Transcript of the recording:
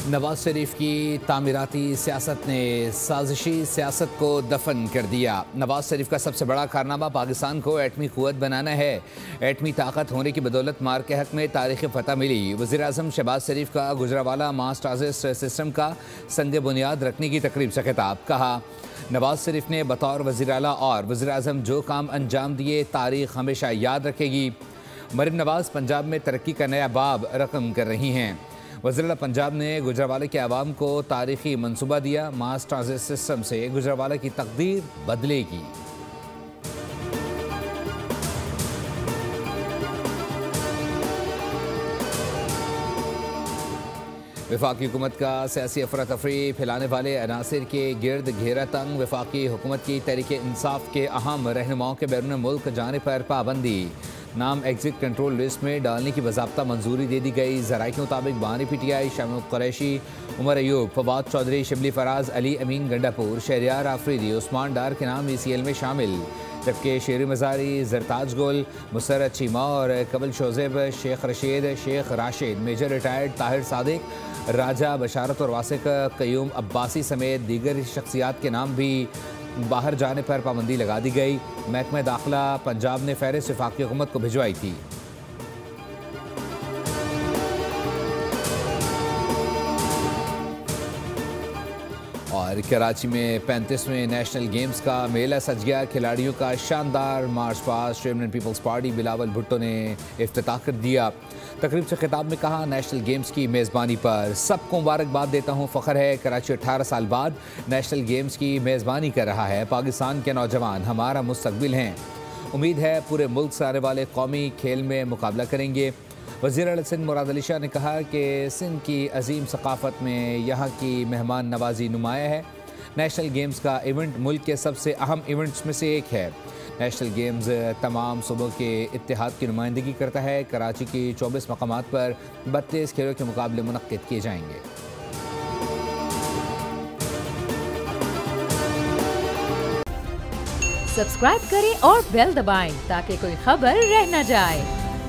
नवाज शरीफ की तामीराती सियासत ने साजिशी सियासत को दफन कर दिया। नवाज शरीफ का सबसे बड़ा कारनामा पाकिस्तान को एटमी क़ुव्वत बनाना है। एटमी ताकत होने की बदौलत मार के हक में तारीख़ी फ़तह मिली। वज़ीर आज़म शहबाज शरीफ का गुजरावाला मास ट्रांजिट सिस्टम का संग बुनियाद रखने की तकरीब से खिताब। कहा, नवाज शरीफ ने बतौर वज़ीर आला और वज़ीर आज़म जो काम अंजाम दिए तारीख़ हमेशा याद रखेगी। मरीम नवाज पंजाब में तरक्की का नया बाब रकम कर रही हैं। वज़ीर आला पंजाब ने गुजरावाला के आवाम को तारीख़ी मनसूबा दिया। मास ट्रांजिट सिस्टम से गुजरावाला की तकदीर बदलेगी। वफाकी हुकूमत का सियासी अफरा तफरी फैलाने वाले अनासिर के गिर्द घेरा तंग। वफाकी हुकूमत की तहरीक इंसाफ के अहम रहनुमाओं के बैरून मुल्क जाने पर पाबंदी। नाम एग्जिट कंट्रोल लिस्ट में डालने की बाज़ाब्ता मंजूरी दे दी गई। ज़राए के मुताबिक बानी PTI शामिल कुरैशी, उमर अयूब, फवाद चौधरी, शिबली फराज, अली अमीन गंडापुर, शहरियार आफरीदी, उस्मान डार के नाम ECL में शामिल। जबकि शेरी मज़ारी, जरताज गुल, मुसर्रत चीमा और कबल शोजेब, शेख रशीद, शेख राशिद, मेजर रिटायर्ड ताहिर सादिक, राजा बशारत और वासिक कयूम अब्बासी समेत दीगर शख्सियात के नाम भी बाहर जाने पर पाबंदी लगा दी गई। महकमा दाखिला पंजाब ने फहरिस्त वफाकी हुकूमत को भिजवाई थी। और कराची में 35वें नेशनल गेम्स का मेला सज गया। खिलाड़ियों का शानदार march past chairman People's Party Bilawal Bhutto ने इफ्तिताह कर दिया। तकरीब से खिताब में कहा, नेशनल गेम्स की मेज़बानी पर सबको मुबारकबाद देता हूँ। फ़ख्र है कराची 18 साल बाद नेशनल गेम्स की मेज़बानी कर रहा है। पाकिस्तान के नौजवान हमारा मुस्तकबिल हैं। उम्मीद है पूरे मुल्क से आने वाले कौमी खेल में मुकाबला करेंगे। वज़ीर आला सिंध मुराद अली शाह ने कहा कि सिंध की अजीम सकाफ़त में यहाँ की मेहमान नवाजी नुमाया है। नेशनल गेम्स का इवेंट मुल्क के सबसे अहम इवेंट्स में से एक है। नेशनल गेम्स तमाम सूबों के इत्तेहाद की नुमाइंदगी करता है। कराची की 24 मकामात पर 32 खेलों के मुकाबले मुनक्किद किए जाएंगे। सब्सक्राइब करें और बेल दबाएं ताकि कोई खबर रह न जाए।